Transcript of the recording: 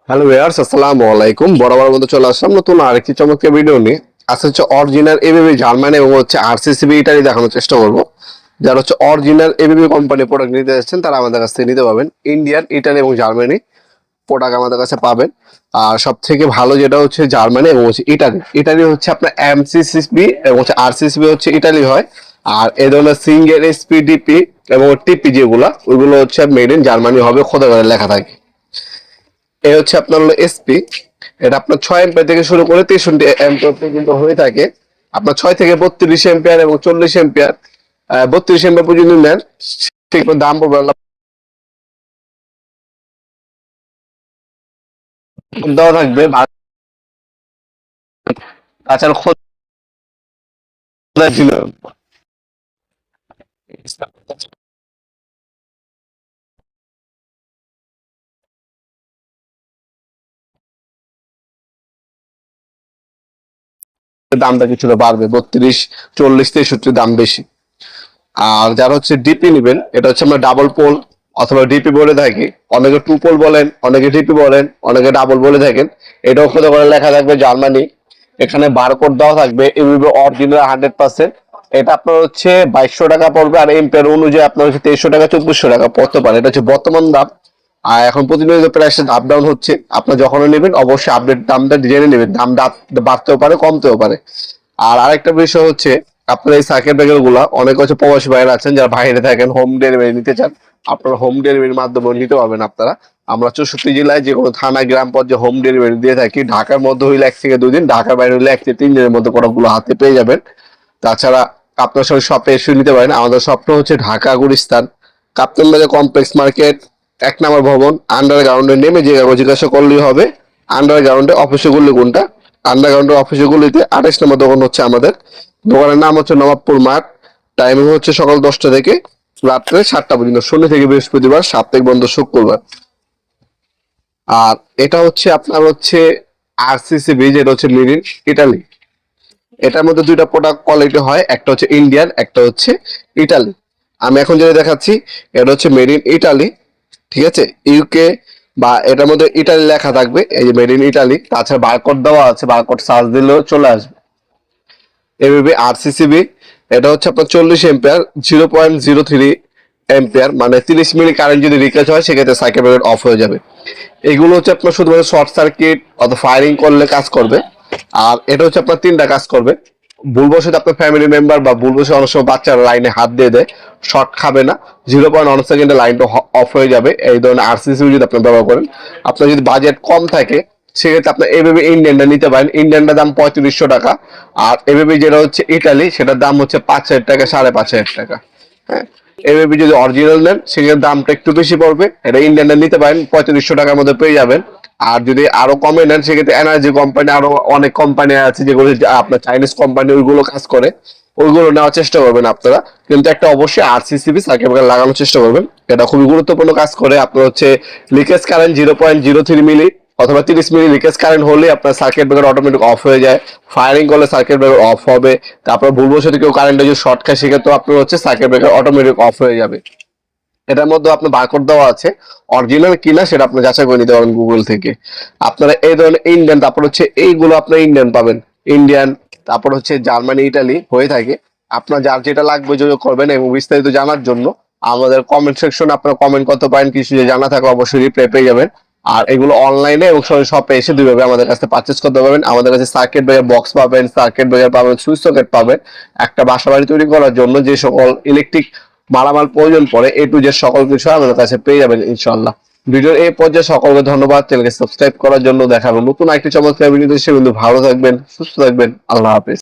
Hello viewers, আসসালামু আলাইকুম। বরাবর মতো চলে আসলাম নতুন আরেকটি চমৎকার ভিডিও নিয়ে। আজকে হচ্ছে অরিজিনাল এবিবি জার্মানি এবং হচ্ছে আরসিসিবি ইটালি দেখানোর চেষ্টা করব। যারা হচ্ছে অরিজিনাল এবিবি কোম্পানি প্রোডাক্ট নিতে যাচ্ছেন তারা আমাদের কাছ থেকে নিতে পারবেন। ইন্ডিয়ান, ইটালি এবং জার্মানি প্রোডাক্ট আমাদের কাছে পাবেন। আর সব থেকে ভালো যেটা হচ্ছে জার্মানি এবং হচ্ছে ইটালি। ইটালি হচ্ছে আপনার এমসিসিবি এবং হচ্ছে আরসিসিবি হচ্ছে ইটালি হয়। আর এ ধরনের সিঙ্গেল এসপি ডিপি এবং টিপি যেগুলো ওইগুলো হচ্ছে মেড ইন জার্মানি হবে, খোদা করে লেখা থাকে। এ হচ্ছে আপনার হলো এসপি। এটা আপনার 6 এম্পিয়ার থেকে শুরু করে 63 এম্পিয়ার পর্যন্ত হয়ে থাকে। আপনার 6 থেকে 32 এম্পিয়ার এবং 40 এম্পিয়ার, 32 এম্পিয়ার পর্যন্ত নেন, ঠিক দাম পড়বে দেওয়া থাকবে। তাছাড়া খোদাই ছিল দামটা কিছুটা বাড়বে, 32, 40, 63 দাম বেশি। আর যারা হচ্ছে ডিপি নেবেন, এটা হচ্ছে আমরা ডাবল পোল অথবা ডিপি বলে থাকি। অনেকে টু পোল বলেন, অনেকে ডিপি বলেন, অনেকে ডাবল বলে থাকেন। এটাও খোদা করে লেখা থাকবে জার্মানি। এখানে বারকোড দেওয়া থাকবে, এবিবি অরিজিনাল 100%। এটা আপনার হচ্ছে 2200 টাকা পড়বে। আর এম্পিয়ার অনুযায়ী আপনার হচ্ছে 2300 টাকা, 2400 টাকা পড়তে পারে। এটা হচ্ছে বর্তমান দাম। আর এখন প্রতিনিয়ত প্রাইস আপ ডাউন হচ্ছে। আপনার যখন নেবেন অবশ্যই আপডেট দামটা জেনে নেবেন। দাম বাড়তেও পারে, কমতেও পারে। আর আরেকটা বিষয় হচ্ছে, আপনার এই সার্কিট ব্রেকার গুলা অনেক হচ্ছে প্রবাসী ভাইরা আছেন যারা বাইরে থাকেন, হোম ডেলিভারি নিতে চান, আপনারা হোম ডেলিভারির মাধ্যমে নিতে পারবেন। আপনারা আমরা 64 জেলায় যে কোনো থানা, গ্রাম পর্যায়ে হোম ডেলিভারি দিয়ে থাকি। ঢাকার মধ্যে হইলে 1 থেকে 2 দিন, ঢাকার বাইরে হইলে 1 থেকে 3 দিনের মধ্যে প্রোডাক্টগুলো হাতে পেয়ে যাবেন। তাছাড়া আপনার সঙ্গে শপে এসে নিতে পারেন। আমাদের শপটা হচ্ছে ঢাকা গুলিস্তান, কাপ্তান বাজার কমপ্লেক্স মার্কেট, 1 নম্বর ভবন। আন্ডারগ্রাউন্ডে নেমে যে জিজ্ঞাসা করলেই হবে আন্ডারগ্রাউন্ডে অফিসে গুলি কোনটা। আন্ডারগ্রাউন্ডের অফিসে গুলিতে 28 নম্বর দোকান হচ্ছে আমাদের। দোকানের নাম হচ্ছে নবাবপুর মাঠ। টাইমিং হচ্ছে সকাল 10টা থেকে রাত্রে 7টা পর্যন্ত, শনি থেকে বৃহস্পতিবার, সাপ্তাহিক বন্ধ শুক্রবার। আর এটা হচ্ছে আপনার হচ্ছে আরসিসিবি, যেটা হচ্ছে মেড ইন ইটালি। এটার মধ্যে দুইটা প্রোডাক্ট কোয়ালিটি হয়, একটা হচ্ছে ইন্ডিয়ান, একটা হচ্ছে ইটালি। আমি এখন যেটা দেখাচ্ছি এটা হচ্ছে মেড ইন ইটালি, ঠিক আছে, ইউকে। বা এটার মধ্যে ইটালি লেখা থাকবে, এই যে মেড ইন ইটালি। তাছাড়া বারকোড দেওয়া আছে, বারকোড সার্চ দিলেও চলে আসবে। এবিবি আরসিসিবি, এটা হচ্ছে আপনার 40 এম্পিয়ার, 0.03 এম্পিয়ার, মানে 30 মিলি কারেন্ট যদি রিচার্জ হয় সেক্ষেত্রে সার্কিট ব্রেকার অফ হয়ে যাবে। এগুলো হচ্ছে আপনার শুধুমাত্র শর্ট সার্কিট অথবা ফায়ারিং করলে কাজ করবে। আর এটা হচ্ছে আপনার 3টা কাজ করবে। ভুলবশত আপনার ফ্যামিলি মেম্বার বা ভুলবশত অনেক সময় বাচ্চারা লাইনে হাত দিয়ে দেয়, শর্ট খাবে না, 0.1 সেকেন্ডে লাইনটা অফ হয়ে যাবে। এই ধরনের আরসিসিবি যদি আপনি ব্যবহার করেন, আপনার যদি বাজেট কম থাকে সেক্ষেত্রে আপনার এবিবি ইন্ডিয়ানটা নিতে পারেন। ইন্ডিয়ানটার দাম 3500 টাকা। আর এবিবি যেটা হচ্ছে ইটালি, সেটার দাম হচ্ছে 5000 টাকা, 5500 টাকা। হ্যাঁ, এবিবি যদি অরিজিনাল নেন সেক্ষেত্রে দামটা একটু বেশি পড়বে। এটা ইন্ডিয়ানটা নিতে পারেন, 3500 টাকার মধ্যে পেয়ে যাবেন। আর যদি আরো কমে নেন সেক্ষেত্রে এনার্জি কোম্পানি, আরো অনেক কোম্পানি আছে যেগুলো আপনার চাইনিজ কোম্পানি, ওইগুলো কাজ করে, ওইগুলো নেওয়ার চেষ্টা করবেন আপনারা। কিন্তু একটা অবশ্যই আরসিসিবি সার্কিট ব্রেকার লাগানোর চেষ্টা করবেন। এটা খুবই গুরুত্বপূর্ণ কাজ করে। আপনার হচ্ছে লিকেজ কারেন্ট 0.03 মিলি অথবা 30 মিলি লিকেজ কারেন্ট হলে আপনার সার্কিট ব্রেকার অটোমেটিক অফ হয়ে যায়। ফায়ারিং করলে সার্কিট ব্রেকার অফ হবে। তারপর ভুলবশত কেউ কারেন্টে যদি শর্ট খায় সেক্ষেত্রে আপনার হচ্ছে সার্কিট ব্রেকার অটোমেটিক অফ হয়ে যাবে। এটার মধ্যে আপনার বারকোড দেওয়া আছে, অরিজিনাল কিনা সেটা আপনি যাচাই করে নিতে পারেন গুগল থেকে। আপনারা এই ধরনের ইন্ডিয়ান, তারপর হচ্ছে এইগুলো আপনার ইন্ডিয়ান পাবেন, ইন্ডিয়ান, তারপর হচ্ছে জার্মানি, ইটালি হয়ে থাকে। আপনার যার যেটা লাগবে যোগাযোগ করবেন। এবং বিস্তারিত জানার জন্য আমাদের কমেন্ট সেকশনে আপনারা কমেন্ট করতে পারেন, কিছু যে জানা থাকে অবশ্যই রিপ্লাই পেয়ে যাবেন। আর এগুলো অনলাইনে এবং শপে এসে দুইভাবে আমাদের কাছে পারচেস করতে পারবেন। আমাদের কাছে সার্কিট ব্রেকার বক্স পাবেন, সার্কিট ব্রেকার পাবেন, সুইচ সকেট পাবেন। একটা বাসা বাড়ি তৈরি করার জন্য যে সকল ইলেকট্রিক মালামাল প্রয়োজন পড়ে, এ টু জেড সকল কিছু আমাদের কাছে পেয়ে যাবেন ইনশাআল্লাহ। ভিডিওর এই পর্যায়ে সকলকে ধন্যবাদ। চ্যানেলকে সাবস্ক্রাইব করার জন্য। দেখাবো নতুন একটি চমৎকার ভিডিও। সে কিন্তু ভালো থাকবেন, সুস্থ থাকবেন। আল্লাহ হাফেজ।